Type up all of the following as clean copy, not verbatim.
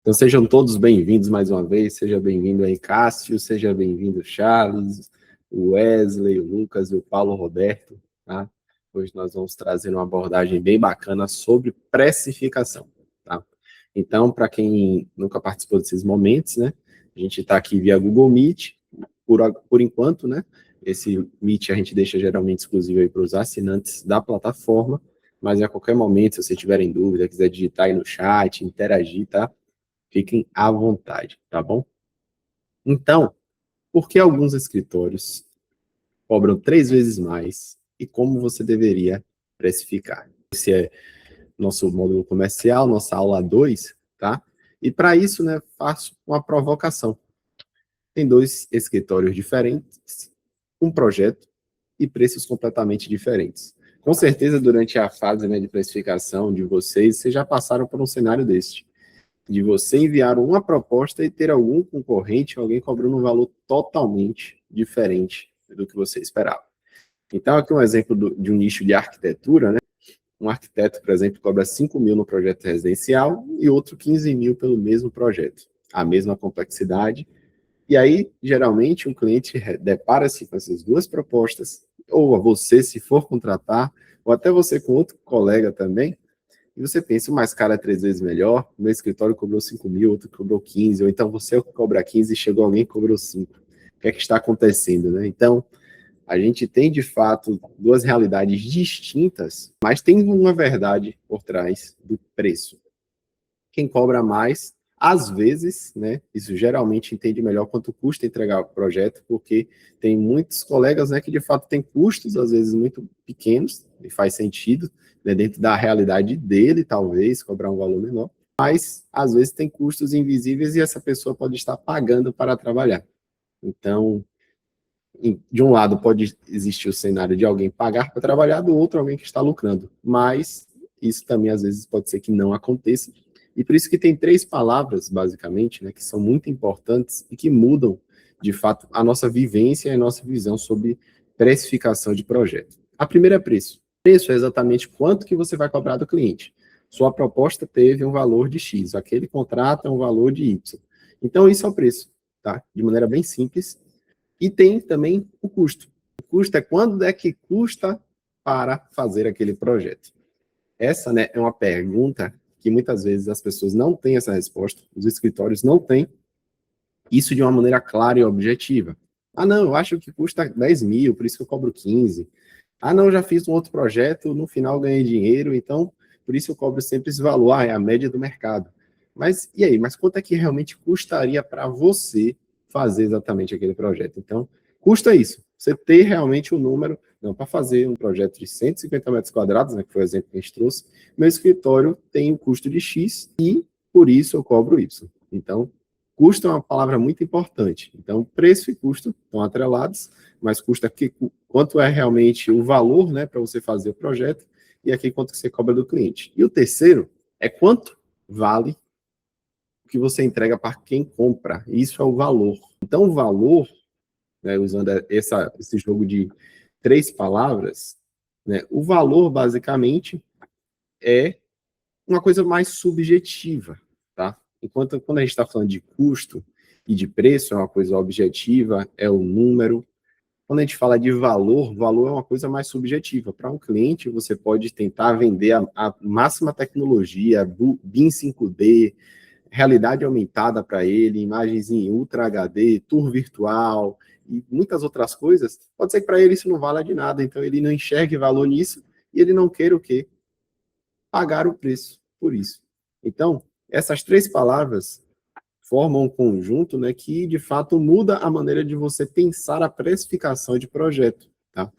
Então sejam todos bem-vindos mais uma vez, seja bem-vindo aí Cássio, seja bem-vindo Charles, o Wesley, o Lucas e o Paulo Roberto, tá? Hoje nós vamos trazer uma abordagem bem bacana sobre precificação, tá? Então, para quem nunca participou desses momentos, né, a gente está aqui via Google Meet, por enquanto, né, esse Meet a gente deixa geralmente exclusivo aí para os assinantes da plataforma, mas a qualquer momento, se vocês tiverem dúvida, quiser digitar aí no chat, interagir, tá? Fiquem à vontade, tá bom? Então, por que alguns escritórios cobram 3 vezes mais e como você deveria precificar? Esse é nosso módulo comercial, nossa aula 2, tá? E para isso, né, faço uma provocação. Tem 2 escritórios diferentes, um projeto e preços completamente diferentes. Com certeza, durante a fase, né, de precificação de vocês já passaram por um cenário deste, de você enviar uma proposta e ter algum concorrente, alguém cobrando um valor totalmente diferente do que você esperava. Então, aqui um exemplo de um nicho de arquitetura, né? Um arquiteto, por exemplo, cobra 5 mil no projeto residencial e outro 15 mil pelo mesmo projeto. A mesma complexidade. E aí, geralmente, um cliente depara-se com essas 2 propostas, ou a você, se for contratar, ou até você com outro colega também, e você pensa, o mais caro é 3 vezes melhor, o meu escritório cobrou 5 mil, outro cobrou 15, ou então você é o que cobra 15 e chegou alguém que cobrou 5. O que é que está acontecendo, né? Então, a gente tem, de fato, 2 realidades distintas, mas tem uma verdade por trás do preço. Quem cobra mais, às vezes, né, isso geralmente entende melhor quanto custa entregar o projeto, porque tem muitos colegas, né, que de fato têm custos, às vezes muito pequenos, e faz sentido, né, dentro da realidade dele, talvez, cobrar um valor menor, mas às vezes tem custos invisíveis e essa pessoa pode estar pagando para trabalhar. Então, de um lado pode existir o cenário de alguém pagar para trabalhar, do outro alguém que está lucrando, mas isso também às vezes pode ser que não aconteça, e por isso que tem 3 palavras, basicamente, né, que são muito importantes e que mudam, de fato, a nossa vivência e a nossa visão sobre precificação de projeto. A primeira é preço. Preço é exatamente quanto que você vai cobrar do cliente. Sua proposta teve um valor de X, aquele contrato é um valor de Y. Então, isso é o preço, tá? De maneira bem simples. E tem também o custo. O custo é quando é que custa para fazer aquele projeto. Essa, né, é uma pergunta que muitas vezes as pessoas não têm essa resposta, os escritórios não têm isso de uma maneira clara e objetiva. Ah, não, eu acho que custa 10 mil, por isso que eu cobro 15. Ah, não, eu já fiz um outro projeto, no final ganhei dinheiro, então por isso eu cobro sempre esse valor. Ah, é a média do mercado. Mas e aí? Mas quanto é que realmente custaria para você fazer exatamente aquele projeto? Então, custa isso. Você ter realmente um número, não, para fazer um projeto de 150 metros quadrados, né, que foi o exemplo que a gente trouxe, meu escritório tem um custo de X e por isso eu cobro Y. Então, custo é uma palavra muito importante. Então, preço e custo estão atrelados, mas custo é quanto é realmente o valor, né, para você fazer o projeto, e aqui quanto que você cobra do cliente. E o terceiro é quanto vale o que você entrega para quem compra. Isso é o valor. Então, o valor, né, usando esse jogo de 3 palavras, né, o valor, basicamente, é uma coisa mais subjetiva, tá? Enquanto quando a gente está falando de custo e de preço, é uma coisa objetiva, é o número. Quando a gente fala de valor, valor é uma coisa mais subjetiva. Para um cliente, você pode tentar vender a máxima tecnologia, BIM 5D, realidade aumentada para ele, imagens em Ultra HD, tour virtual e muitas outras coisas. Pode ser que para ele isso não valha de nada, então ele não enxergue valor nisso e ele não queira o quê? Pagar o preço por isso. Então, essas 3 palavras formam um conjunto, né, que de fato muda a maneira de você pensar a precificação de projeto, tá?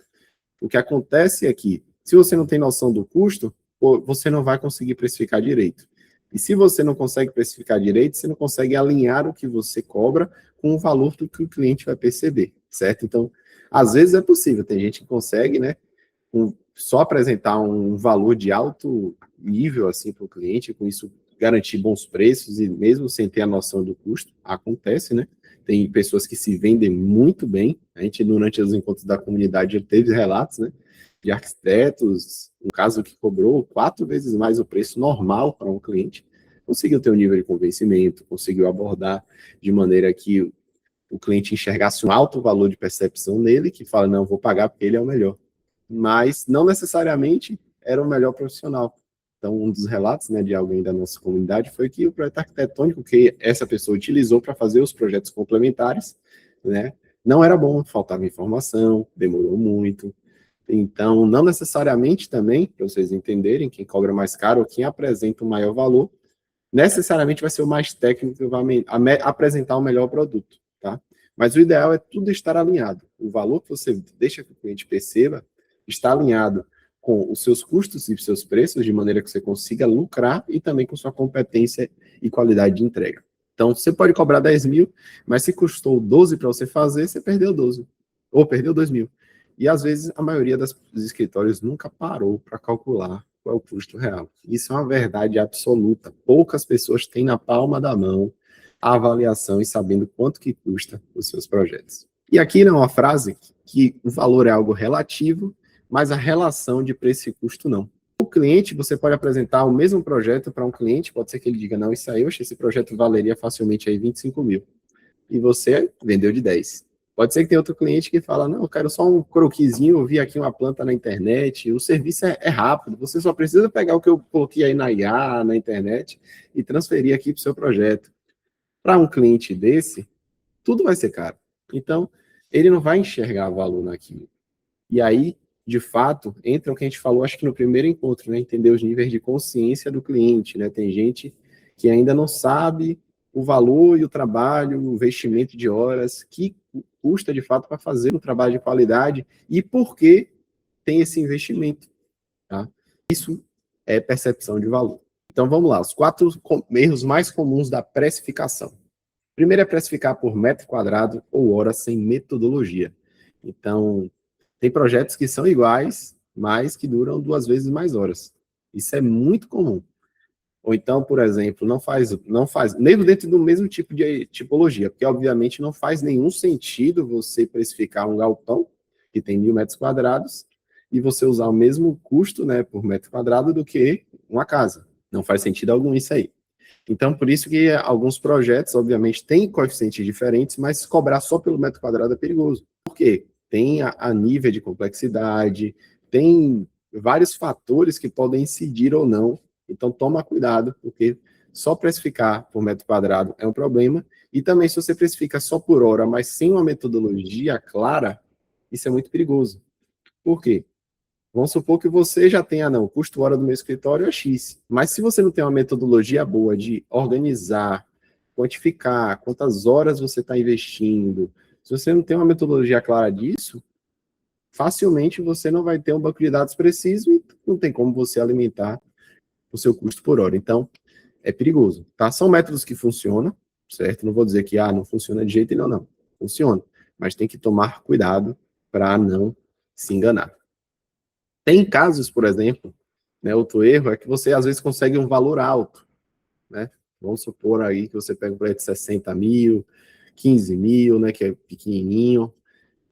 O que acontece é que, se você não tem noção do custo, você não vai conseguir precificar direito. E se você não consegue precificar direito, você não consegue alinhar o que você cobra com o valor do que o cliente vai perceber, certo? Então, às vezes é possível, tem gente que consegue, né, só apresentar um valor de alto nível assim para o cliente, com isso garantir bons preços e mesmo sem ter a noção do custo, acontece, né? Tem pessoas que se vendem muito bem. A gente, durante os encontros da comunidade, já teve relatos, né, de arquitetos, um caso que cobrou 4 vezes mais o preço normal para um cliente, conseguiu ter um nível de convencimento, conseguiu abordar de maneira que o cliente enxergasse um alto valor de percepção nele, que fala, não, vou pagar porque ele é o melhor. Mas não necessariamente era o melhor profissional. Então, um dos relatos, né, de alguém da nossa comunidade foi que o projeto arquitetônico que essa pessoa utilizou para fazer os projetos complementares, né, não era bom, faltava informação, demorou muito. Então, não necessariamente também, para vocês entenderem, quem cobra mais caro ou quem apresenta o maior valor, necessariamente vai ser o mais técnico que vai apresentar o melhor produto, tá? Mas o ideal é tudo estar alinhado. O valor que você deixa que o cliente perceba está alinhado com os seus custos e seus preços, de maneira que você consiga lucrar e também com sua competência e qualidade de entrega. Então, você pode cobrar 10 mil, mas se custou 12 para você fazer, você perdeu 12. Ou perdeu 2 mil. E, às vezes, a maioria dos escritórios nunca parou para calcular qual é o custo real. Isso é uma verdade absoluta. Poucas pessoas têm na palma da mão a avaliação e sabendo quanto que custa os seus projetos. E aqui não é uma frase que o valor é algo relativo, mas a relação de preço e custo não. O cliente, você pode apresentar o mesmo projeto para um cliente, pode ser que ele diga, não, isso aí, esse projeto valeria facilmente aí 25 mil. E você vendeu de 10. Pode ser que tenha outro cliente que fala, não, eu quero só um croquisinho, eu vi aqui uma planta na internet, o serviço é rápido, você só precisa pegar o que eu coloquei aí na IA, na internet, e transferir aqui para o seu projeto. Para um cliente desse, tudo vai ser caro. Então, ele não vai enxergar valor naquilo. E aí, de fato, entra o que a gente falou, acho que no primeiro encontro, né? Entender os níveis de consciência do cliente, né? Tem gente que ainda não sabe o valor e o trabalho, o investimento de horas, que custa, de fato, para fazer um trabalho de qualidade e por que tem esse investimento, tá? Isso é percepção de valor. Então, vamos lá, os 4 erros mais comuns da precificação. Primeiro é precificar por metro quadrado ou hora sem metodologia. Então, tem projetos que são iguais, mas que duram 2 vezes mais horas. Isso é muito comum. Ou então, por exemplo, não faz, mesmo dentro do mesmo tipo de tipologia, porque obviamente não faz nenhum sentido você precificar um galpão que tem 1.000 metros quadrados e você usar o mesmo custo, né, por metro quadrado do que uma casa. Não faz sentido algum isso aí. Então, por isso que alguns projetos, obviamente, têm coeficientes diferentes, mas cobrar só pelo metro quadrado é perigoso. Por quê? Tem a nível de complexidade, tem vários fatores que podem incidir ou não. Então, toma cuidado, porque só precificar por metro quadrado é um problema. E também, se você precifica só por hora, mas sem uma metodologia clara, isso é muito perigoso. Por quê? Vamos supor que você já tenha, não, o custo hora do meu escritório é X. Mas se você não tem uma metodologia boa de organizar, quantificar quantas horas você está investindo, se você não tem uma metodologia clara disso, facilmente você não vai ter um banco de dados preciso e não tem como você alimentar o seu custo por hora. Então, é perigoso, tá? São métodos que funcionam, certo? Não vou dizer que, não funciona de jeito nenhum, não. Funciona. Mas tem que tomar cuidado para não se enganar. Tem casos, por exemplo, né, outro erro é que você às vezes consegue um valor alto, né? Vamos supor aí que você pega um projeto de 60 mil, 15 mil, né, que é pequenininho,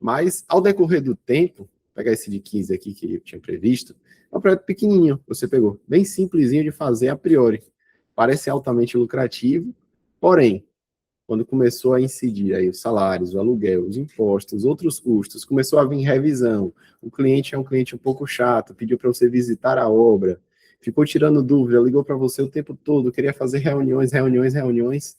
mas ao decorrer do tempo, vou pegar esse de 15 aqui que eu tinha previsto, é um projeto pequenininho, você pegou, bem simplesinho de fazer a priori, parece altamente lucrativo, porém, quando começou a incidir aí os salários, o aluguel, os impostos, outros custos, começou a vir revisão, o cliente é um cliente um pouco chato, pediu para você visitar a obra, ficou tirando dúvida, ligou para você o tempo todo, queria fazer reuniões.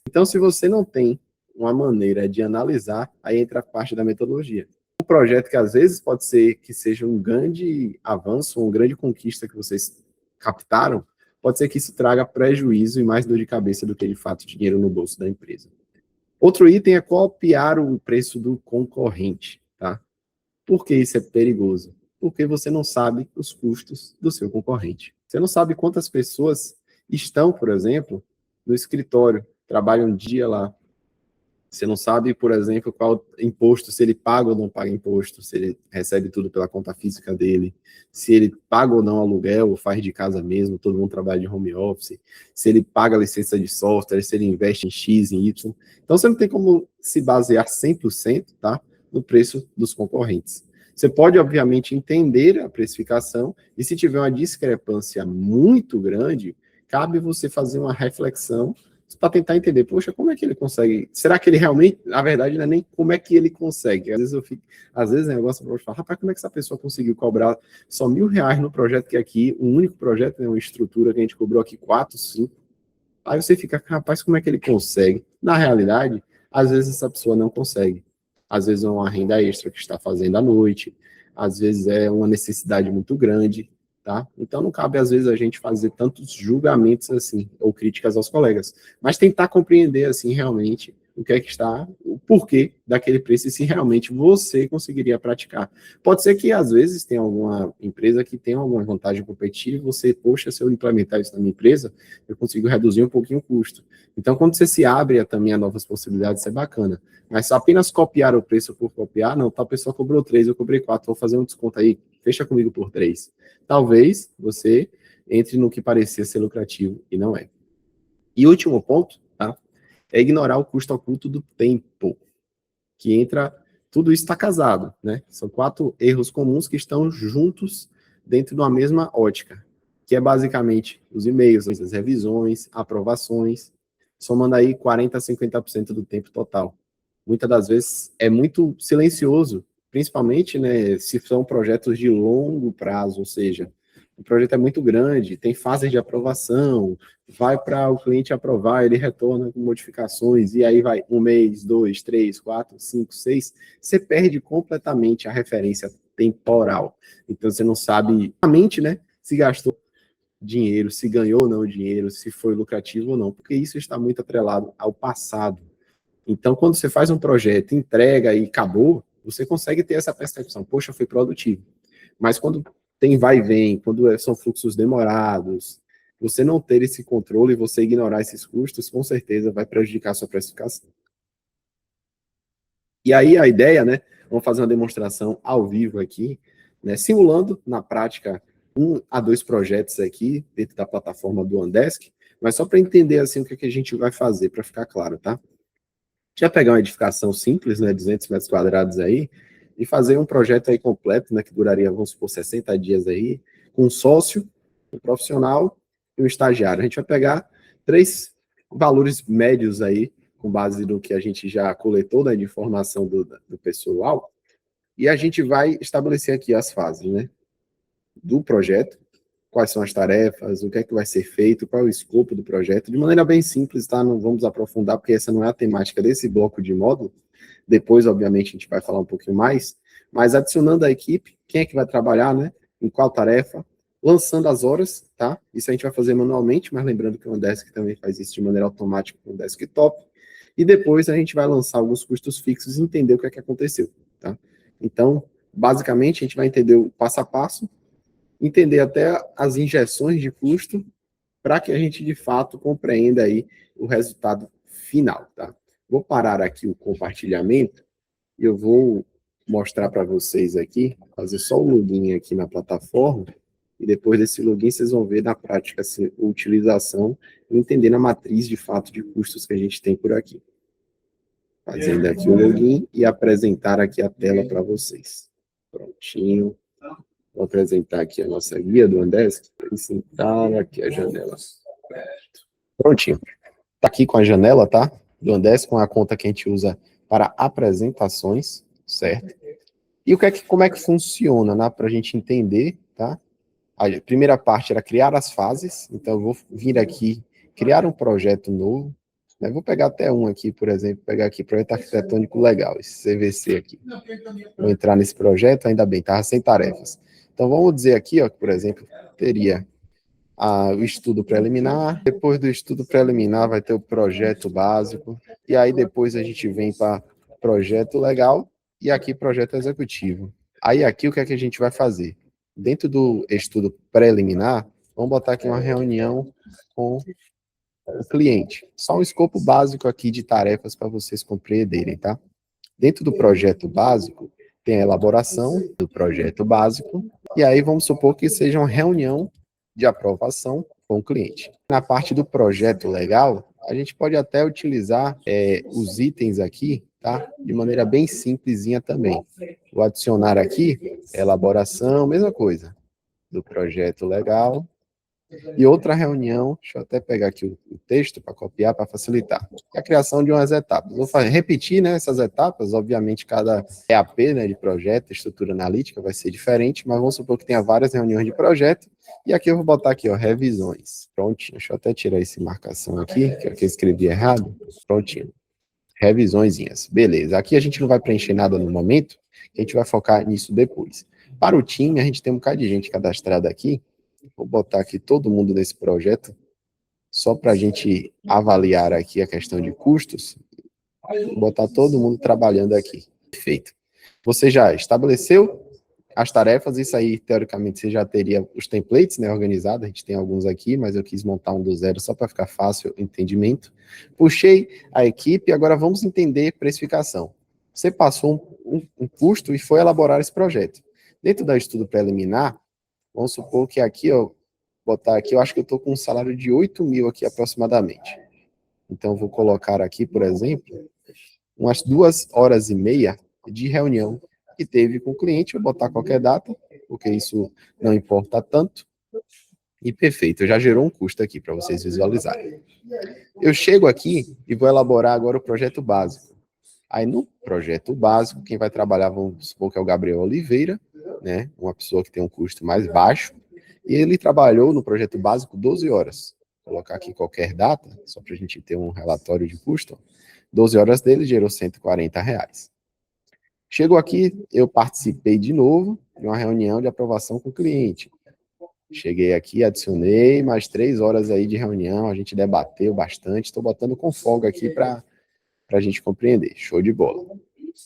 Então, se você não tem uma maneira de analisar, aí entra a parte da metodologia. Um projeto que às vezes pode ser que seja um grande avanço, uma grande conquista que vocês captaram, pode ser que isso traga prejuízo e mais dor de cabeça do que, de fato, dinheiro no bolso da empresa. Outro item é copiar o preço do concorrente, tá? Por que isso é perigoso? Porque você não sabe os custos do seu concorrente. Você não sabe quantas pessoas estão, por exemplo, no escritório, trabalham um dia lá. Você não sabe, por exemplo, qual imposto, se ele paga ou não paga imposto, se ele recebe tudo pela conta física dele, se ele paga ou não aluguel, ou faz de casa mesmo, todo mundo trabalha de home office, se ele paga licença de software, se ele investe em X, em Y. Então, você não tem como se basear 100%, tá, no preço dos concorrentes. Você pode, obviamente, entender a precificação, e se tiver uma discrepância muito grande, cabe você fazer uma reflexão para tentar entender, poxa, como é que ele consegue? Será que ele realmente, na verdade, não é nem como é que ele consegue? Às vezes o negócio para falar, rapaz, como é que essa pessoa conseguiu cobrar só R$ 1.000 no projeto que aqui, um único projeto, né, uma estrutura que a gente cobrou aqui 4, 5. Aí você fica, rapaz, como é que ele consegue? Na realidade, às vezes essa pessoa não consegue. Às vezes é uma renda extra que está fazendo à noite, às vezes é uma necessidade muito grande, tá? Então não cabe, às vezes, a gente fazer tantos julgamentos assim, ou críticas aos colegas, mas tentar compreender, assim, realmente o que é que está, o porquê daquele preço e se realmente você conseguiria praticar. Pode ser que, às vezes, tenha alguma empresa que tenha alguma vantagem competitiva e você, poxa, se eu implementar isso na minha empresa, eu consigo reduzir um pouquinho o custo. Então, quando você se abre também a novas possibilidades, isso é bacana. Mas apenas copiar o preço por copiar, não, tal pessoa cobrou 3, eu cobrei 4, vou fazer um desconto aí, fecha comigo por 3. Talvez você entre no que parecia ser lucrativo e não é. E último ponto, tá? É ignorar o custo oculto do tempo, que entra, tudo isso está casado, né? São 4 erros comuns que estão juntos dentro de uma mesma ótica, que é basicamente os e-mails, as revisões, aprovações, somando aí 40% a 50% do tempo total. Muitas das vezes é muito silencioso, principalmente, né, se são projetos de longo prazo, ou seja, o projeto é muito grande, tem fases de aprovação, vai para o cliente aprovar, ele retorna com modificações, e aí vai 1 mês, 2, 3, 4, 5, 6, você perde completamente a referência temporal. Então você não sabe, a mente, né, se gastou dinheiro, se ganhou ou não dinheiro, se foi lucrativo ou não, porque isso está muito atrelado ao passado. Então, quando você faz um projeto, entrega e acabou, você consegue ter essa percepção, poxa, foi produtivo. Mas quando tem vai e vem, quando são fluxos demorados, você não ter esse controle e você ignorar esses custos, com certeza vai prejudicar a sua precificação. E aí a ideia, né, vamos fazer uma demonstração ao vivo aqui, né, simulando na prática 1 a 2 projetos aqui dentro da plataforma do Andesk, mas só para entender assim o que a gente vai fazer, para ficar claro, tá? Já pegar uma edificação simples, né, 200 metros quadrados aí, e fazer um projeto aí completo, né, que duraria, vamos supor, 60 dias aí, com um sócio, um profissional e um estagiário. A gente vai pegar 3 valores médios aí, com base no que a gente já coletou, né, de informação do pessoal, e a gente vai estabelecer aqui as fases, né, do projeto, quais são as tarefas, o que é que vai ser feito, qual é o escopo do projeto, de maneira bem simples, tá? Não vamos aprofundar, porque essa não é a temática desse bloco de módulo. Depois, obviamente, a gente vai falar um pouquinho mais, mas adicionando a equipe, quem é que vai trabalhar, né? Em qual tarefa, lançando as horas, tá? Isso a gente vai fazer manualmente, mas lembrando que o Andesk também faz isso de maneira automática com o desktop. E depois a gente vai lançar alguns custos fixos e entender o que é que aconteceu, tá? Então, basicamente, a gente vai entender o passo a passo, entender até as injeções de custo, para que a gente, de fato, compreenda aí o resultado final, tá? Vou parar aqui o compartilhamento e eu vou mostrar para vocês aqui, fazer só o login aqui na plataforma, e depois desse login vocês vão ver na prática assim, a utilização e entender a matriz, de fato, de custos que a gente tem por aqui. Fazendo aqui o login e apresentar aqui a tela para vocês. Prontinho. Vou apresentar aqui a nossa guia do Andesk. Apresentar aqui a janela. Prontinho. Está aqui com a janela, tá? Do Andesk, com a conta que a gente usa para apresentações, certo? E como é que funciona, né? Para a gente entender, tá? A primeira parte era criar as fases. Então, eu vou vir aqui, criar um projeto novo. Né? Vou pegar até um aqui, por exemplo, pegar aqui projeto arquitetônico legal, esse CVC aqui. Vou entrar nesse projeto, ainda bem, estava sem tarefas. Então, vamos dizer aqui, ó, que, por exemplo, teria o estudo preliminar, depois do estudo preliminar vai ter o projeto básico, e aí depois a gente vem para projeto legal, e aqui projeto executivo. Aí aqui o que é que a gente vai fazer? Dentro do estudo preliminar, vamos botar aqui uma reunião com o cliente. Só um escopo básico aqui de tarefas para vocês compreenderem, tá? Dentro do projeto básico, tem a elaboração do projeto básico, e aí vamos supor que seja uma reunião de aprovação com o cliente. Na parte do projeto legal, a gente pode até utilizar os itens aqui, tá? De maneira bem simplesinha também. Vou adicionar aqui elaboração, mesma coisa, do projeto legal, E outra reunião, deixa eu até pegar aqui o texto para copiar, para facilitar. É a criação de umas etapas. Vou repetir, né, essas etapas, obviamente cada EAP, né, de projeto, estrutura analítica, vai ser diferente, mas vamos supor que tenha várias reuniões de projeto, e aqui eu vou botar aqui, ó, revisões. Prontinho, deixa eu até tirar essa marcação aqui, que eu escrevi errado. Prontinho. Revisõezinhas. Beleza. Aqui a gente não vai preencher nada no momento, a gente vai focar nisso depois. Para o time, a gente tem um bocado de gente cadastrada aqui. Vou botar aqui todo mundo nesse projeto, só para a gente avaliar aqui a questão de custos. Vou botar todo mundo trabalhando aqui. Perfeito. Você já estabeleceu as tarefas, isso aí, teoricamente, você já teria os templates, né, organizados, a gente tem alguns aqui, mas eu quis montar um do zero só para ficar fácil o entendimento. Puxei a equipe, agora vamos entender precificação. Você passou um custo e foi elaborar esse projeto. Dentro do estudo preliminar, vamos supor que aqui, ó, botar aqui, eu acho que eu estou com um salário de 8 mil aqui aproximadamente. Então, vou colocar aqui, por exemplo, umas 2 horas e meia de reunião que teve com o cliente, vou botar qualquer data, porque isso não importa tanto. E perfeito, já gerou um custo aqui para vocês visualizarem. Eu chego aqui e vou elaborar agora o projeto básico. Aí no projeto básico, quem vai trabalhar, vamos supor que é o Gabriel Oliveira, né, uma pessoa que tem um custo mais baixo, e ele trabalhou no projeto básico 12 horas. Vou colocar aqui qualquer data, só para a gente ter um relatório de custo. 12 horas dele gerou R$ 140. Chegou aqui, eu participei de novo de uma reunião de aprovação com o cliente. Cheguei aqui, adicionei mais 3 horas aí de reunião, a gente debateu bastante, estou botando com folga aqui para a gente compreender. Show de bola.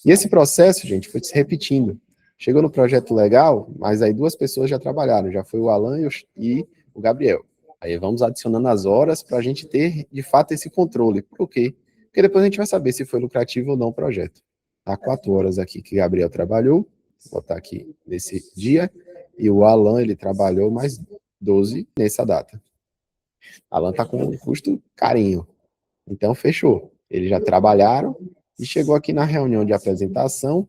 E esse processo, gente, foi se repetindo. Chegou no projeto legal, mas aí 2 pessoas já trabalharam, já foi o Alan e o Gabriel. Aí vamos adicionando as horas para a gente ter, de fato, esse controle. Por quê? Porque depois a gente vai saber se foi lucrativo ou não o projeto. Tá 4 horas aqui que o Gabriel trabalhou, vou botar aqui nesse dia, e o Alan, ele trabalhou mais 12 nessa data. Alan tá com um custo carinho, então fechou. Eles já trabalharam e chegou aqui na reunião de apresentação,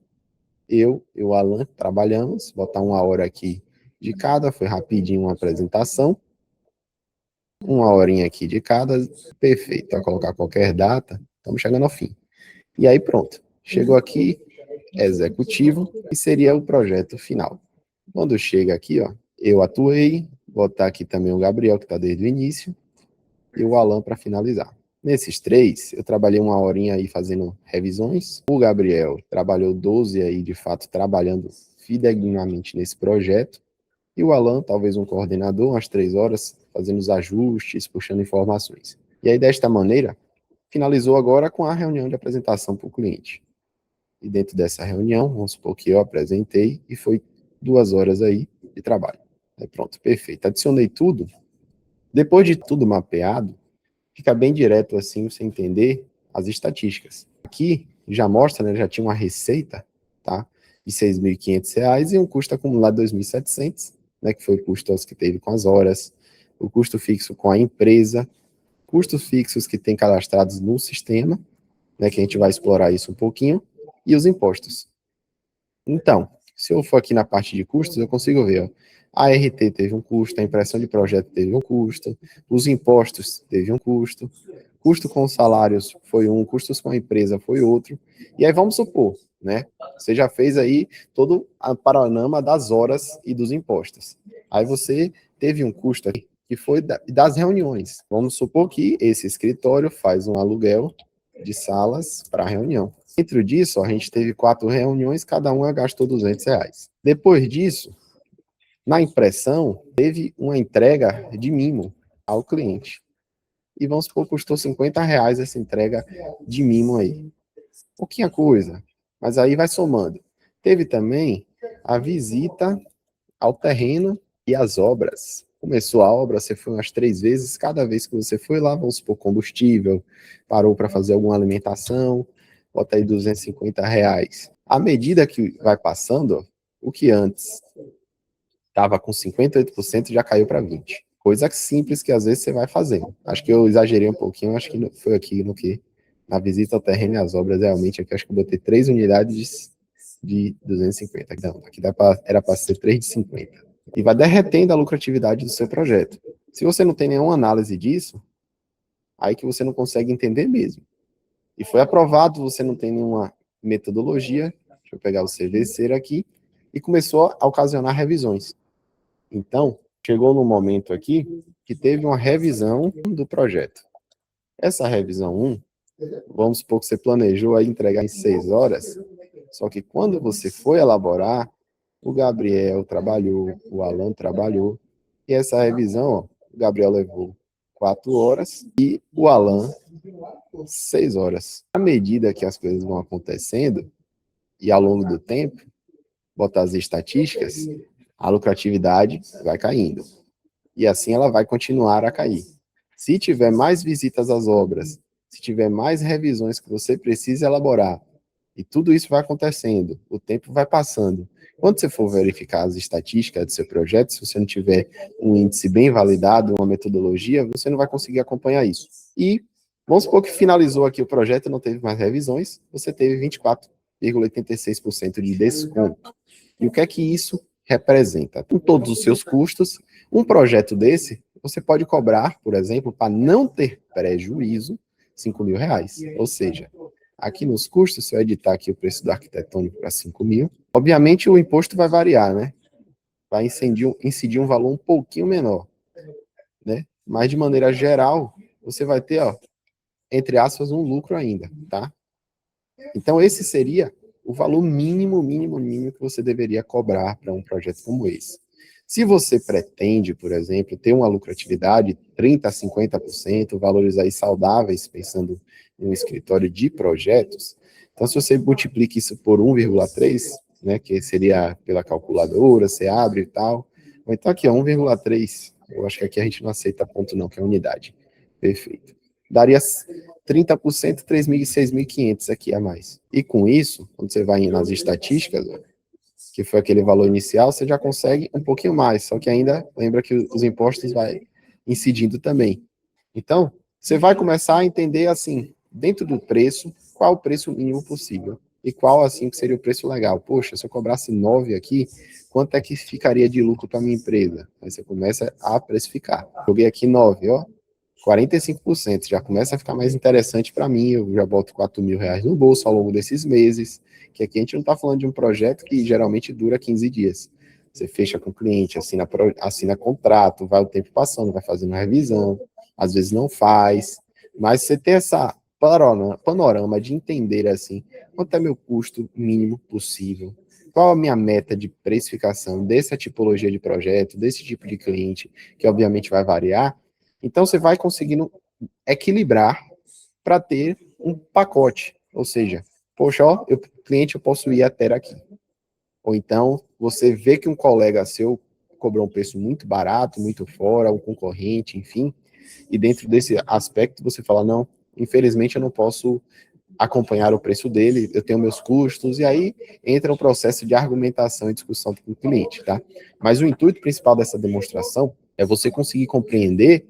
eu e o Alan trabalhamos, botar 1 hora aqui de cada, foi rapidinho uma apresentação, 1 horinha aqui de cada, perfeito, vai colocar qualquer data, estamos chegando ao fim. E aí pronto, chegou aqui, executivo, e seria o projeto final. Quando chega aqui, ó, eu atuei, botar aqui também o Gabriel, que está desde o início, e o Alan para finalizar. Nesses 3, eu trabalhei 1 horinha aí fazendo revisões. O Gabriel trabalhou 12 aí, de fato, trabalhando fidedignamente nesse projeto. E o Alan, talvez um coordenador, umas 3 horas, fazendo os ajustes, puxando informações. E aí, desta maneira, finalizou agora com a reunião de apresentação para o cliente. E dentro dessa reunião, vamos supor que eu apresentei e foi 2 horas aí de trabalho. Aí pronto, perfeito. Adicionei tudo. Depois de tudo mapeado, fica bem direto assim, você entender as estatísticas. Aqui já mostra, né, já tinha uma receita, tá, de R$ 6.500 e um custo acumulado de 2.700, né, que foi o custo que teve com as horas, o custo fixo com a empresa, custos fixos que tem cadastrados no sistema, né, que a gente vai explorar isso um pouquinho, e os impostos. Então, se eu for aqui na parte de custos, eu consigo ver, ó, a RT teve um custo, a impressão de projeto teve um custo, os impostos teve um custo com os salários foi um, custos com a empresa foi outro, e aí vamos supor, né, você já fez aí todo o panorama das horas e dos impostos. Aí você teve um custo aqui, que foi das reuniões. Vamos supor que esse escritório faz um aluguel de salas para reunião. Dentro disso, a gente teve 4 reuniões, cada uma gastou R$ 200. Depois disso, na impressão, teve uma entrega de mimo ao cliente. E vamos supor que custou R$ 50 essa entrega de mimo aí. Pouquinha coisa, mas aí vai somando. Teve também a visita ao terreno e as obras. Começou a obra, você foi umas 3 vezes, cada vez que você foi lá, vamos supor, combustível, parou para fazer alguma alimentação, bota aí R$ 250. À medida que vai passando, ó, o que antes estava com 58% já caiu para 20%. Coisa simples que às vezes você vai fazendo. Acho que eu exagerei um pouquinho, acho que foi aqui no que, na visita ao terreno e às obras, realmente, aqui acho que eu botei 3 unidades de 250. Não, aqui era para ser 3 de 50. e vai derretendo a lucratividade do seu projeto. Se você não tem nenhuma análise disso, aí que você não consegue entender mesmo. E foi aprovado, você não tem nenhuma metodologia, deixa eu pegar o CVC aqui, e começou a ocasionar revisões. Então, chegou no momento aqui que teve uma revisão do projeto. Essa revisão 1, vamos supor que você planejou aí entregar em 6 horas, só que quando você foi elaborar, o Gabriel trabalhou, o Alan trabalhou, e essa revisão, ó, o Gabriel levou 4 horas e o Alan 6 horas. À medida que as coisas vão acontecendo, e ao longo do tempo, botar as estatísticas, a lucratividade vai caindo. E assim ela vai continuar a cair. Se tiver mais visitas às obras, se tiver mais revisões que você precisa elaborar, e tudo isso vai acontecendo, o tempo vai passando. Quando você for verificar as estatísticas do seu projeto, se você não tiver um índice bem validado, uma metodologia, você não vai conseguir acompanhar isso. E vamos supor que finalizou aqui o projeto, não teve mais revisões, você teve 24,86% de desconto. E o que é que isso representa? Com todos os seus custos, um projeto desse, você pode cobrar, por exemplo, para não ter prejuízo, R$ 5.000. Ou seja, aqui nos custos, se eu editar aqui o preço do arquitetônico para 5.000, obviamente o imposto vai variar, né? Vai incidir um valor um pouquinho menor, né? Mas de maneira geral, você vai ter, ó, entre aspas, um lucro ainda, tá? Então esse seria o valor mínimo que você deveria cobrar para um projeto como esse. Se você pretende, por exemplo, ter uma lucratividade de 30% a 50%, valores aí saudáveis, pensando em um escritório de projetos, então se você multiplica isso por 1,3, né, que seria pela calculadora, você abre e tal, ou então aqui, ó, 1,3, eu acho que aqui a gente não aceita ponto não, que é unidade. Perfeito. Daria 30%, 6.500 aqui a mais. E com isso, quando você vai nas estatísticas, que foi aquele valor inicial, você já consegue um pouquinho mais, só que ainda lembra que os impostos vai incidindo também. Então, você vai começar a entender, assim, dentro do preço, qual o preço mínimo possível. E qual, assim, que seria o preço legal. Poxa, se eu cobrasse 9 aqui, quanto é que ficaria de lucro para minha empresa? Aí você começa a precificar. Joguei aqui 9, ó, 45%, já começa a ficar mais interessante para mim, eu já boto R$ 4.000 no bolso ao longo desses meses, que aqui a gente não está falando de um projeto que geralmente dura 15 dias. Você fecha com o cliente, assina contrato, vai o tempo passando, vai fazendo revisão, às vezes não faz, mas você tem essa panorama de entender assim, quanto é meu custo mínimo possível, qual a minha meta de precificação dessa tipologia de projeto, desse tipo de cliente, que obviamente vai variar. Então você vai conseguindo equilibrar para ter um pacote, ou seja, poxa, ó, cliente eu posso ir até aqui. Ou então você vê que um colega seu cobrou um preço muito barato, muito fora, um concorrente, enfim, e dentro desse aspecto você fala, não, infelizmente eu não posso acompanhar o preço dele, eu tenho meus custos, e aí entra um processo de argumentação e discussão com o cliente, tá? Mas o intuito principal dessa demonstração é você conseguir compreender,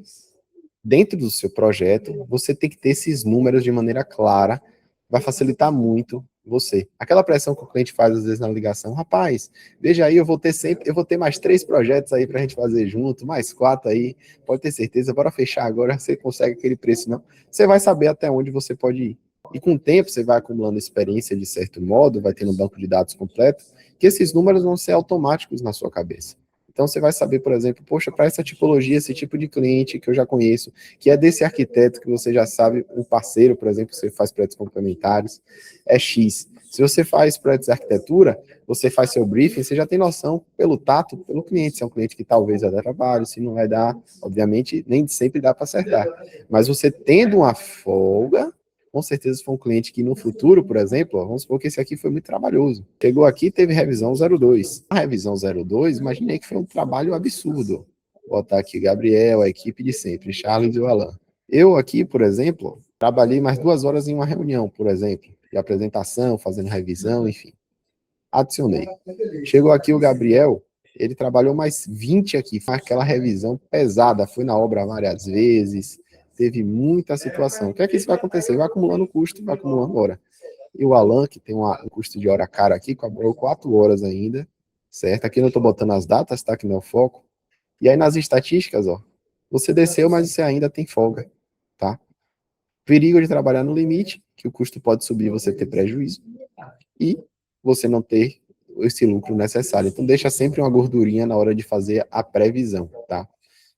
dentro do seu projeto, você tem que ter esses números de maneira clara, vai facilitar muito você. Aquela pressão que o cliente faz às vezes na ligação, rapaz, veja aí, eu vou ter mais 3 projetos aí para a gente fazer junto, mais 4 aí, pode ter certeza, bora fechar agora, você consegue aquele preço, não? Você vai saber até onde você pode ir. E com o tempo, você vai acumulando experiência de certo modo, vai tendo um banco de dados completo, que esses números vão ser automáticos na sua cabeça. Então, você vai saber, por exemplo, poxa, para essa tipologia, esse tipo de cliente que eu já conheço, que é desse arquiteto que você já sabe, um parceiro, por exemplo, que você faz projetos complementares, é X. Se você faz projetos de arquitetura, você faz seu briefing, você já tem noção pelo tato, pelo cliente, se é um cliente que talvez vai dar trabalho, se não vai dar, obviamente, nem sempre dá para acertar. Mas você tendo uma folga, com certeza, se for um cliente que no futuro, por exemplo, vamos supor que esse aqui foi muito trabalhoso. Chegou aqui, teve revisão 02. A revisão 02, imaginei que foi um trabalho absurdo. Vou botar aqui Gabriel, a equipe de sempre, Charles e o Alan. Eu aqui, por exemplo, trabalhei mais 2 horas em uma reunião, por exemplo, de apresentação, fazendo revisão, enfim. Adicionei. Chegou aqui o Gabriel, ele trabalhou mais 20 aqui, foi aquela revisão pesada, foi na obra várias vezes, teve muita situação. O que é que isso vai acontecer? Vai acumulando custo, vai acumulando hora. E o Alan, que tem um custo de hora cara aqui, cobrou 4 horas ainda, certo? Aqui eu não estou botando as datas, tá? Que não é o foco. E aí nas estatísticas, ó, você desceu, mas você ainda tem folga, tá? Perigo de trabalhar no limite, que o custo pode subir, você ter prejuízo, e você não ter esse lucro necessário. Então, deixa sempre uma gordurinha na hora de fazer a previsão, tá?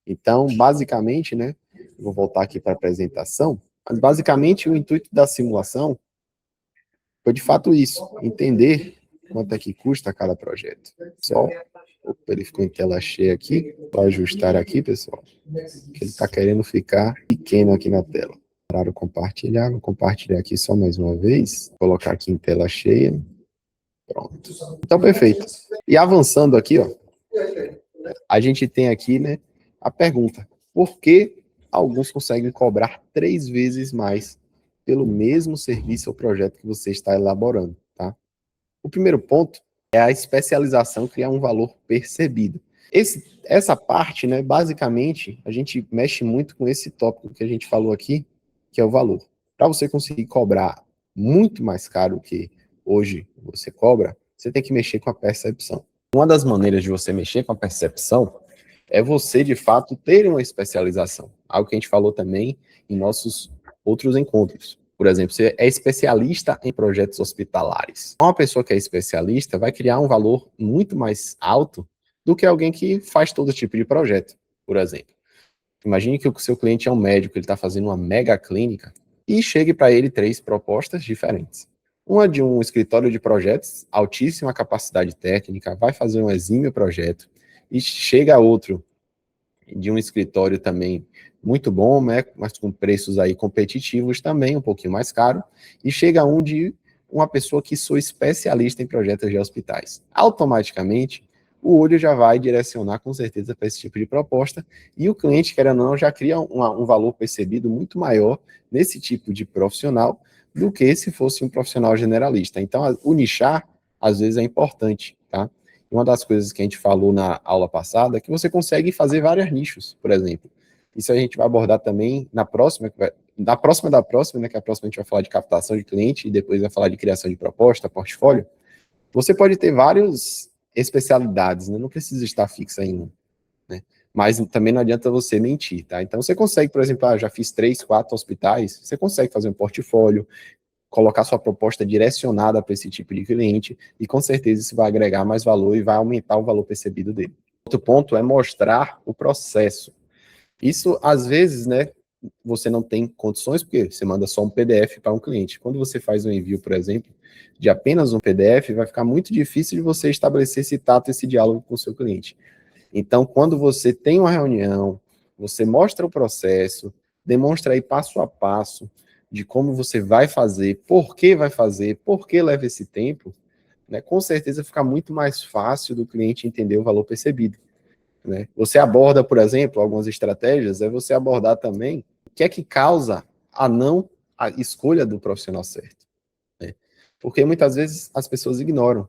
Então, basicamente, né, vou voltar aqui para a apresentação, mas basicamente o intuito da simulação foi de fato isso, entender quanto é que custa cada projeto. Só, opa, ele ficou em tela cheia aqui, para ajustar aqui, pessoal, que ele está querendo ficar pequeno aqui na tela. Para compartilhar, vou compartilhar aqui só mais uma vez, colocar aqui em tela cheia, pronto. Então, perfeito. E avançando aqui, ó, a gente tem aqui, né, a pergunta: por que alguns conseguem cobrar 3 vezes mais pelo mesmo serviço ou projeto que você está elaborando, tá? O primeiro ponto é a especialização criar um valor percebido. Essa parte, né, basicamente, a gente mexe muito com esse tópico que a gente falou aqui, que é o valor. Para você conseguir cobrar muito mais caro que hoje você cobra, você tem que mexer com a percepção. Uma das maneiras de você mexer com a percepção é você, de fato, ter uma especialização. Algo que a gente falou também em nossos outros encontros. Por exemplo, você é especialista em projetos hospitalares. Uma pessoa que é especialista vai criar um valor muito mais alto do que alguém que faz todo tipo de projeto, por exemplo. Imagine que o seu cliente é um médico, ele está fazendo uma mega clínica e chegue para ele 3 propostas diferentes. Uma de um escritório de projetos, altíssima capacidade técnica, vai fazer um exímio projeto, e chega outro de um escritório também muito bom, né, mas com preços aí competitivos também, um pouquinho mais caro, e chega um de uma pessoa que sou especialista em projetos de hospitais. Automaticamente, o olho já vai direcionar com certeza para esse tipo de proposta, e o cliente, querendo ou não, já cria um valor percebido muito maior nesse tipo de profissional do que se fosse um profissional generalista. Então, o nichar, às vezes, é importante, tá? Uma das coisas que a gente falou na aula passada é que você consegue fazer vários nichos, por exemplo. Isso a gente vai abordar também na próxima, da próxima, né, que a próxima a gente vai falar de captação de cliente e depois vai falar de criação de proposta, portfólio. Você pode ter várias especialidades, né? Não precisa estar fixa em um, né? Mas também não adianta você mentir, tá? Então você consegue, por exemplo, já fiz 3, 4 hospitais, você consegue fazer um portfólio, colocar sua proposta direcionada para esse tipo de cliente, e com certeza isso vai agregar mais valor e vai aumentar o valor percebido dele. Outro ponto é mostrar o processo. Isso, às vezes, né, você não tem condições, porque você manda só um PDF para um cliente. Quando você faz um envio, por exemplo, de apenas um PDF, vai ficar muito difícil de você estabelecer esse tato, esse diálogo com o seu cliente. Então, quando você tem uma reunião, você mostra o processo, demonstra aí passo a passo de como você vai fazer, por que leva esse tempo, né? Com certeza fica muito mais fácil do cliente entender o valor percebido, né? Você aborda, por exemplo, algumas estratégias, é você abordar também o que é que causa a escolha do profissional certo, né? Porque muitas vezes as pessoas ignoram.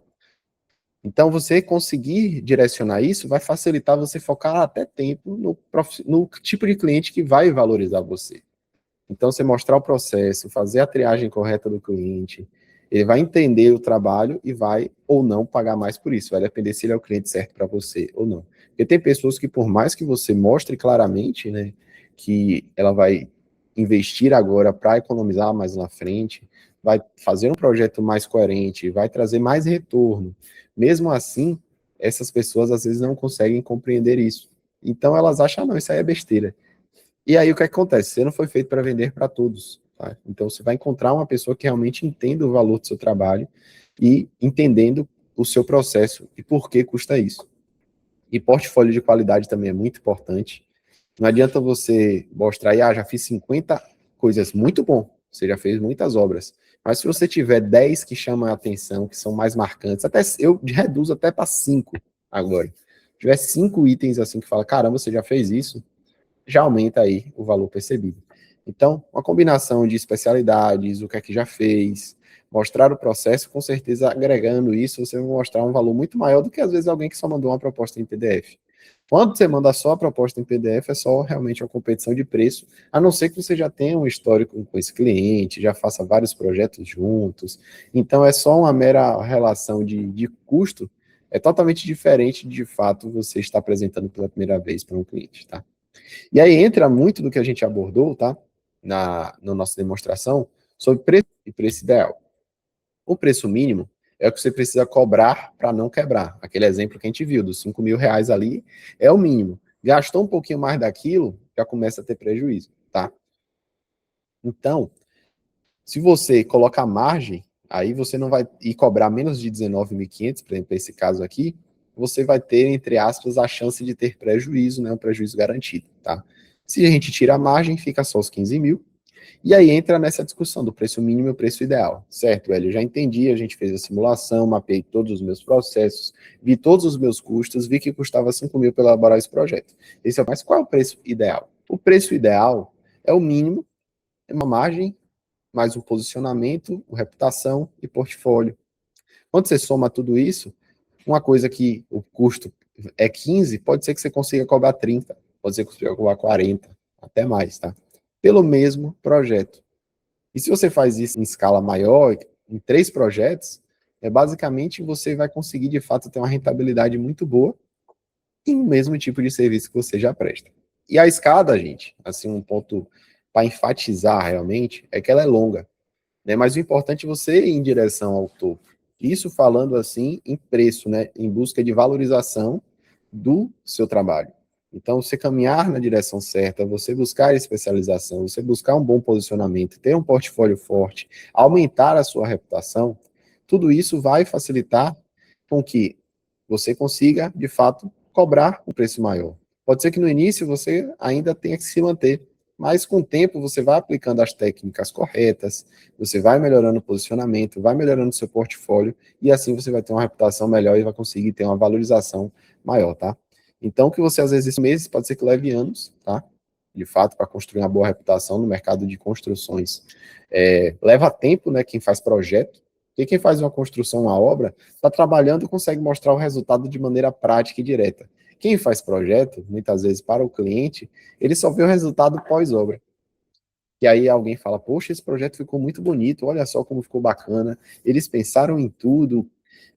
Então, você conseguir direcionar isso vai facilitar você focar até tempo no tipo de cliente que vai valorizar você. Então, você mostrar o processo, fazer a triagem correta do cliente, ele vai entender o trabalho e vai ou não pagar mais por isso. Vai depender se ele é o cliente certo para você ou não. Porque tem pessoas que, por mais que você mostre claramente, né, que ela vai investir agora para economizar mais na frente, vai fazer um projeto mais coerente, vai trazer mais retorno. Mesmo assim, essas pessoas às vezes não conseguem compreender isso. Então elas acham, não, isso aí é besteira. E aí o que acontece? Você não foi feito para vender para todos, tá? Então você vai encontrar uma pessoa que realmente entenda o valor do seu trabalho e entendendo o seu processo e por que custa isso. E portfólio de qualidade também é muito importante. Não adianta você mostrar aí, já fiz 50 coisas, muito bom, você já fez muitas obras. Mas se você tiver 10 que chamam a atenção, que são mais marcantes, até eu reduzo até para 5 agora. Se tiver 5 itens assim que fala, caramba, você já fez isso, já aumenta aí o valor percebido. Então, uma combinação de especialidades, o que é que já fez, mostrar o processo, com certeza agregando isso, você vai mostrar um valor muito maior do que às vezes alguém que só mandou uma proposta em PDF. Quando você manda só a proposta em PDF, é só realmente uma competição de preço, a não ser que você já tenha um histórico com esse cliente, já faça vários projetos juntos. Então, é só uma mera relação de custo É totalmente diferente de fato você estar apresentando pela primeira vez para um cliente, tá? E aí entra muito do que a gente abordou, tá? Na nossa demonstração, sobre preço e preço ideal. O preço mínimo é o que você precisa cobrar para não quebrar. Aquele exemplo que a gente viu, dos R$ 5.000 ali, é o mínimo. Gastou um pouquinho mais daquilo, já começa a ter prejuízo, tá? Então, se você colocar margem, aí você não vai ir cobrar menos de 19.500, por exemplo, esse caso aqui, você vai ter, entre aspas, a chance de ter prejuízo, né? Um prejuízo garantido, tá? Se a gente tira a margem, fica só os 15 mil. E aí entra nessa discussão do preço mínimo e o preço ideal, certo, Hélio? Eu já entendi, a gente fez a simulação, mapeei todos os meus processos, vi todos os meus custos, vi que custava 5 mil para elaborar esse projeto. Mas qual é o preço ideal? O preço ideal é o mínimo, é uma margem, mais um posicionamento, uma reputação e portfólio. Quando você soma tudo isso, uma coisa que o custo é 15, pode ser que você consiga cobrar 30, pode ser que você consiga cobrar 40, até mais, tá? Pelo mesmo projeto. E se você faz isso em escala maior, em 3 projetos, basicamente você vai conseguir de fato ter uma rentabilidade muito boa em o mesmo tipo de serviço que você já presta. E a escada, gente, assim, um ponto para enfatizar realmente, é que ela é longa, né? Mas o importante é você ir em direção ao topo. Isso falando assim em preço, né? Em busca de valorização do seu trabalho. Então, você caminhar na direção certa, você buscar especialização, você buscar um bom posicionamento, ter um portfólio forte, aumentar a sua reputação, tudo isso vai facilitar com que você consiga, de fato, cobrar um preço maior. Pode ser que no início você ainda tenha que se manter, mas com o tempo você vai aplicando as técnicas corretas, você vai melhorando o posicionamento, vai melhorando o seu portfólio, e assim você vai ter uma reputação melhor e vai conseguir ter uma valorização maior, tá? Então, que você às vezes meses, pode ser que leve anos, tá? De fato, para construir uma boa reputação no mercado de construções. Leva tempo, né? Quem faz projeto, porque quem faz uma construção, uma obra, está trabalhando e consegue mostrar o resultado de maneira prática e direta. Quem faz projeto, muitas vezes para o cliente, ele só vê o resultado pós-obra. E aí alguém fala, poxa, esse projeto ficou muito bonito, olha só como ficou bacana, eles pensaram em tudo.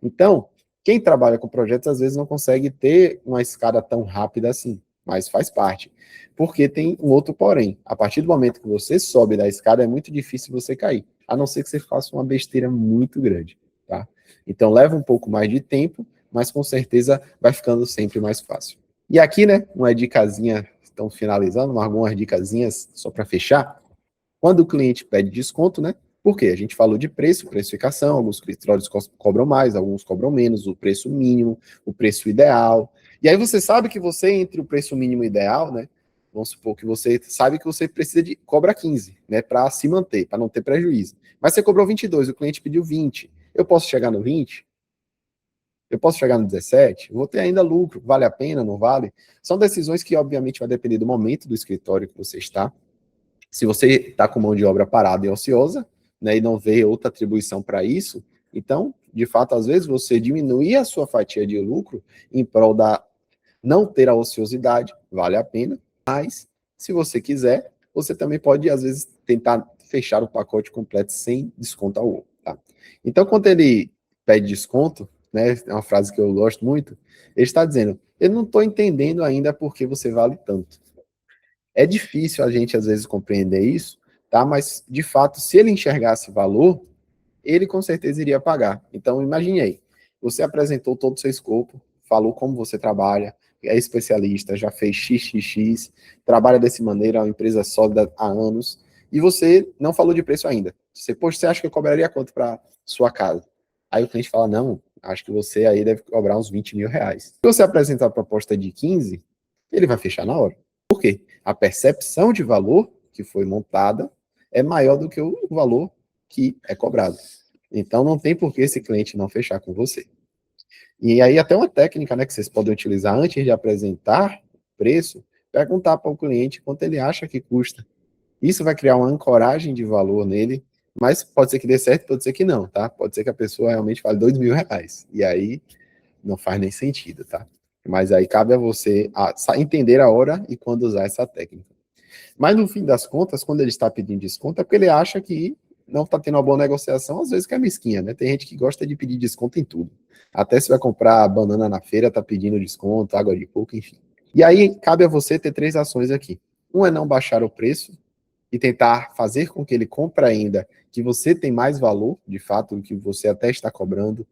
Então, quem trabalha com projetos às vezes não consegue ter uma escada tão rápida assim, mas faz parte. Porque tem um outro porém, a partir do momento que você sobe da escada é muito difícil você cair, a não ser que você faça uma besteira muito grande, tá? Então leva um pouco mais de tempo, mas com certeza vai ficando sempre mais fácil. E aqui, né, uma dicasinha, estão finalizando, algumas dicasinhas só para fechar. Quando o cliente pede desconto, né? Por quê? A gente falou de preço, precificação, alguns escritórios cobram mais, alguns cobram menos, o preço mínimo, o preço ideal. E aí você sabe que você, entre o preço mínimo e ideal, né? Vamos supor que você sabe que você precisa de cobra 15, né? Para se manter, para não ter prejuízo. Mas você cobrou 22, o cliente pediu 20. Eu posso chegar no 20? Eu posso chegar no 17? Vou ter ainda lucro. Vale a pena? Não vale? São decisões que, obviamente, vai depender do momento do escritório que você está. Se você está com mão de obra parada e ociosa, né, e não vê outra atribuição para isso, então, de fato, às vezes você diminuir a sua fatia de lucro em prol da não ter a ociosidade, vale a pena, mas se você quiser, você também pode, às vezes, tentar fechar o pacote completo sem desconto algum, tá? Então, quando ele pede desconto, né, é uma frase que eu gosto muito, ele está dizendo, eu não estou entendendo ainda por que você vale tanto. É difícil a gente, às vezes, compreender isso, tá? Mas, de fato, se ele enxergasse valor, ele com certeza iria pagar. Então, imagine aí, você apresentou todo o seu escopo, falou como você trabalha, é especialista, já fez XXX, trabalha dessa maneira, é uma empresa sólida há anos, e você não falou de preço ainda. Você, poxa, você acha que eu cobraria quanto para sua casa? Aí o cliente fala, não, acho que você aí deve cobrar uns R$ 20.000. Se você apresentar a proposta de 15, ele vai fechar na hora. Por quê? A percepção de valor que foi montada é maior do que o valor que é cobrado. Então, não tem por que esse cliente não fechar com você. E aí, até uma técnica, né, que vocês podem utilizar antes de apresentar o preço, perguntar para o cliente quanto ele acha que custa. Isso vai criar uma ancoragem de valor nele, mas pode ser que dê certo, pode ser que não, tá? Pode ser que a pessoa realmente fale R$ 2.000. E aí, não faz nem sentido, tá? Mas aí cabe a você entender a hora e quando usar essa técnica. Mas no fim das contas, quando ele está pedindo desconto, é porque ele acha que não está tendo uma boa negociação, às vezes que é mesquinha, né? Tem gente que gosta de pedir desconto em tudo. Até se vai comprar banana na feira, tá pedindo desconto, água de coco, enfim. E aí, cabe a você ter 3 ações aqui. Um é não baixar o preço e tentar fazer com que ele compreenda que você tem mais valor, de fato, do que você até está cobrando,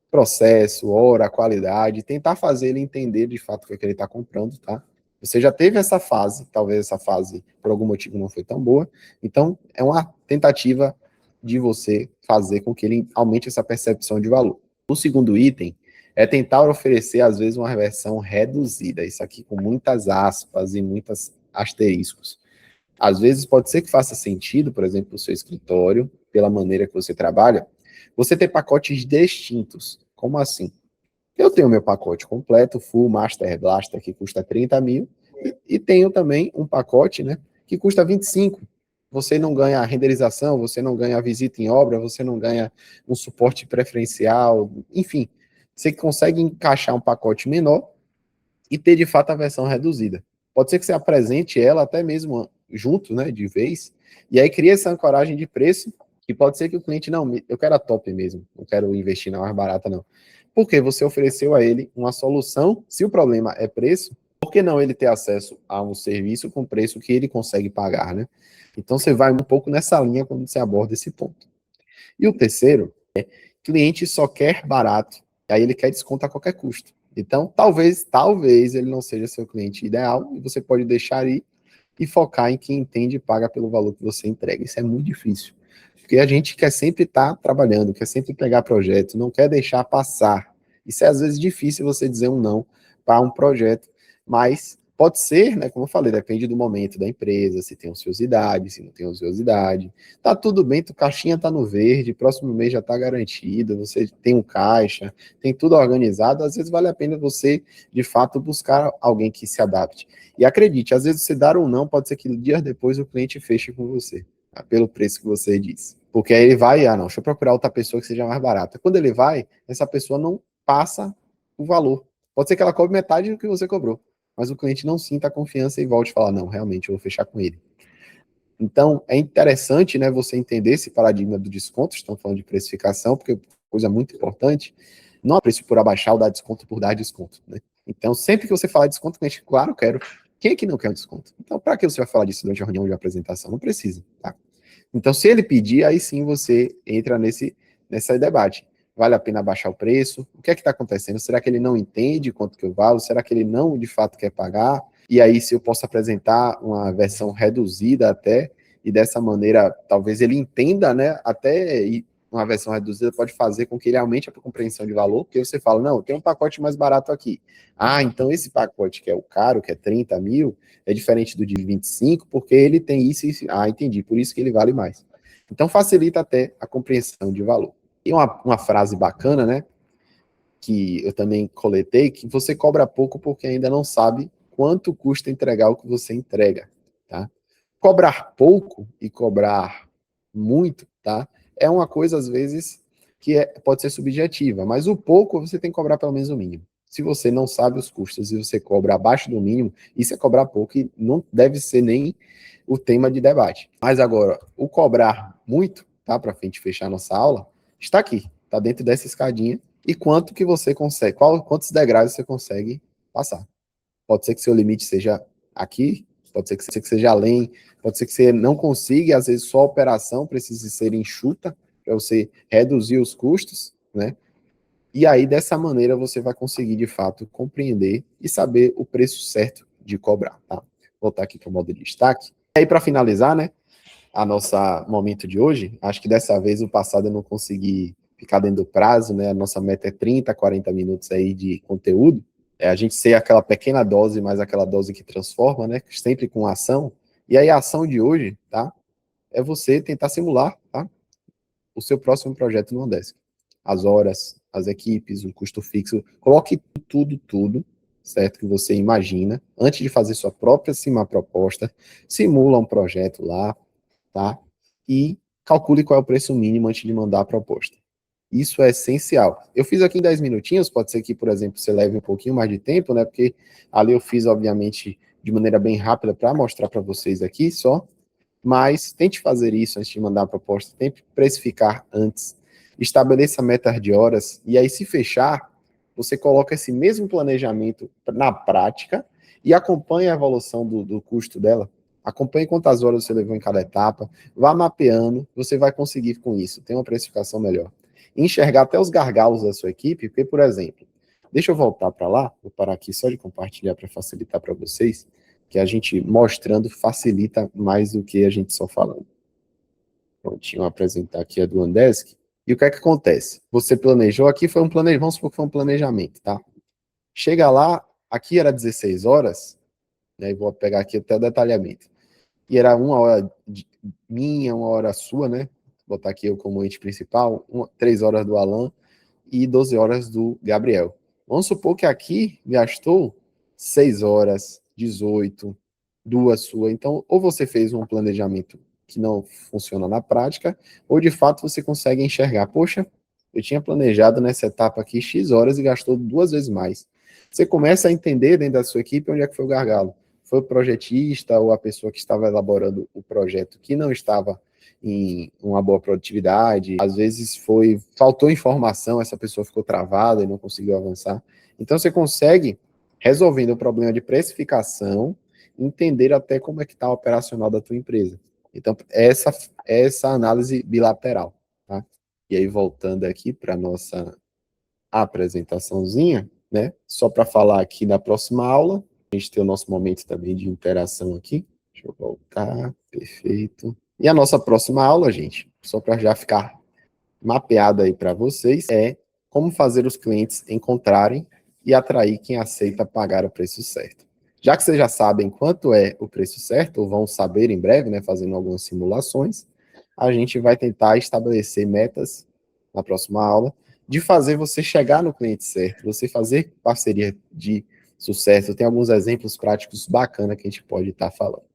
processo, hora, qualidade, tentar fazer ele entender de fato o que é que ele está comprando, tá? Você já teve essa fase, talvez essa fase por algum motivo não foi tão boa, então é uma tentativa de você fazer com que ele aumente essa percepção de valor. O segundo item é tentar oferecer, às vezes, uma versão reduzida, isso aqui com muitas aspas e muitos asteriscos. Às vezes pode ser que faça sentido, por exemplo, o seu escritório, pela maneira que você trabalha, você ter pacotes distintos. Como assim? Eu tenho meu pacote completo, Full Master Blaster, que custa 30 mil, e tenho também um pacote, né, que custa 25. Você não ganha a renderização, você não ganha a visita em obra, você não ganha um suporte preferencial, enfim. Você consegue encaixar um pacote menor e ter de fato a versão reduzida. Pode ser que você apresente ela até mesmo junto, né, de vez, e aí cria essa ancoragem de preço, e pode ser que o cliente, não, eu quero a top mesmo, não quero investir na mais barata não. Porque você ofereceu a ele uma solução, se o problema é preço, por que não ele ter acesso a um serviço com preço que ele consegue pagar, né? Então você vai um pouco nessa linha quando você aborda esse ponto. E o terceiro, cliente só quer barato, aí ele quer desconto a qualquer custo. Então, talvez ele não seja seu cliente ideal, e você pode deixar ir e focar em quem entende e paga pelo valor que você entrega. Isso é muito difícil, porque a gente quer sempre estar trabalhando, quer sempre pegar projeto, não quer deixar passar. Isso é às vezes difícil você dizer um não para um projeto, mas pode ser, né, como eu falei, depende do momento da empresa, se tem ociosidade, se não tem ociosidade. Tá tudo bem, tua caixinha tá no verde, próximo mês já tá garantido, você tem um caixa, tem tudo organizado, às vezes vale a pena você, de fato, buscar alguém que se adapte. E acredite, às vezes você dar ou não, pode ser que dias depois o cliente feche com você, tá? Pelo preço que você disse. Porque aí ele vai, não, deixa eu procurar outra pessoa que seja mais barata. Quando ele vai, essa pessoa não passa o valor. Pode ser que ela cobre metade do que você cobrou, mas o cliente não sinta a confiança e volte a falar, não, realmente, eu vou fechar com ele. Então, é interessante, né, você entender esse paradigma do desconto, estão falando de precificação, porque coisa muito importante, não é preço por abaixar ou dar desconto por dar desconto, né? Então, sempre que você falar de desconto, o cliente, claro, quero. Quem é que não quer um desconto? Então, para que você vai falar disso durante a reunião de apresentação? Não precisa, tá? Então, se ele pedir, aí sim você entra nesse debate. Vale a pena baixar o preço? O que é que está acontecendo? Será que ele não entende quanto que eu valo? Será que ele não, de fato, quer pagar? E aí, se eu posso apresentar uma versão reduzida até, e dessa maneira, talvez ele entenda, né? Até uma versão reduzida pode fazer com que ele aumente a compreensão de valor, porque você fala, não, tem um pacote mais barato aqui. Ah, então esse pacote que é o caro, que é 30 mil, é diferente do de 25, porque ele tem isso e isso. Ah, entendi, por isso que ele vale mais. Então facilita até a compreensão de valor. E uma frase bacana, né, que eu também coletei, que você cobra pouco porque ainda não sabe quanto custa entregar o que você entrega, tá? Cobrar pouco e cobrar muito, tá? É uma coisa, às vezes, que pode ser subjetiva, mas o pouco você tem que cobrar pelo menos o mínimo. Se você não sabe os custos e você cobra abaixo do mínimo, isso é cobrar pouco e não deve ser nem o tema de debate. Mas agora, o cobrar muito, tá? Para a gente fechar nossa aula, está aqui, está dentro dessa escadinha. E quanto que você consegue, quantos degraus você consegue passar. Pode ser que seu limite seja aqui, pode ser que seja além, pode ser que você não consiga, e às vezes só a operação precise ser enxuta para você reduzir os custos, né? E aí, dessa maneira, você vai conseguir, de fato, compreender e saber o preço certo de cobrar, tá? Vou voltar aqui para o modo de destaque. E aí, para finalizar, né, a nossa momento de hoje, acho que dessa vez, o passado eu não consegui ficar dentro do prazo, né? A nossa meta é 30, 40 minutos aí de conteúdo. É a gente ser aquela pequena dose, mas aquela dose que transforma, né? Sempre com ação. E aí a ação de hoje, tá? É você tentar simular, tá? O seu próximo projeto no Odesk. As horas, as equipes, o custo fixo. Coloque tudo, certo? Que você imagina. Antes de fazer sua própria proposta, simula um projeto lá, tá? E calcule qual é o preço mínimo antes de mandar a proposta. Isso é essencial. Eu fiz aqui em 10 minutinhos, pode ser que, por exemplo, você leve um pouquinho mais de tempo, né? Porque ali eu fiz, obviamente, de maneira bem rápida para mostrar para vocês aqui só. Mas tente fazer isso antes de mandar a proposta, tente precificar antes, estabeleça metas de horas, e aí se fechar, você coloca esse mesmo planejamento na prática e acompanha a evolução do custo dela. Acompanhe quantas horas você levou em cada etapa, vá mapeando, você vai conseguir com isso, ter uma precificação melhor. Enxergar até os gargalos da sua equipe, porque, por exemplo, deixa eu voltar para lá, vou parar aqui só de compartilhar para facilitar para vocês, que a gente mostrando facilita mais do que a gente só falando. Prontinho, vou apresentar aqui a do Andesk. E o que é que acontece? Você planejou, aqui foi um planejamento, vamos supor que foi um planejamento, tá? Chega lá, aqui era 16 horas, né, e vou pegar aqui até o detalhamento. E era uma hora minha, uma hora sua, né? Vou botar aqui eu como ente principal, 3 horas do Alan e 12 horas do Gabriel. Vamos supor que aqui gastou 6 horas, 18, 2 sua. Então, ou você fez um planejamento que não funciona na prática, ou de fato você consegue enxergar, poxa, eu tinha planejado nessa etapa aqui X horas e gastou 2 vezes mais. Você começa a entender dentro da sua equipe onde é que foi o gargalo. Foi o projetista ou a pessoa que estava elaborando o projeto que não estava em uma boa produtividade, às vezes faltou informação, essa pessoa ficou travada e não conseguiu avançar. Então você consegue, resolvendo o problema de precificação, entender até como é que está o operacional da tua empresa. Então, essa análise bilateral, tá? E aí, voltando aqui para a nossa apresentaçãozinha, né? Só para falar aqui na próxima aula, a gente tem o nosso momento também de interação aqui. Deixa eu voltar, perfeito. E a nossa próxima aula, gente, só para já ficar mapeado aí para vocês, é como fazer os clientes encontrarem e atrair quem aceita pagar o preço certo. Já que vocês já sabem quanto é o preço certo, ou vão saber em breve, né, fazendo algumas simulações, a gente vai tentar estabelecer metas na próxima aula de fazer você chegar no cliente certo, você fazer parceria de sucesso. Tem alguns exemplos práticos bacanas que a gente pode estar falando.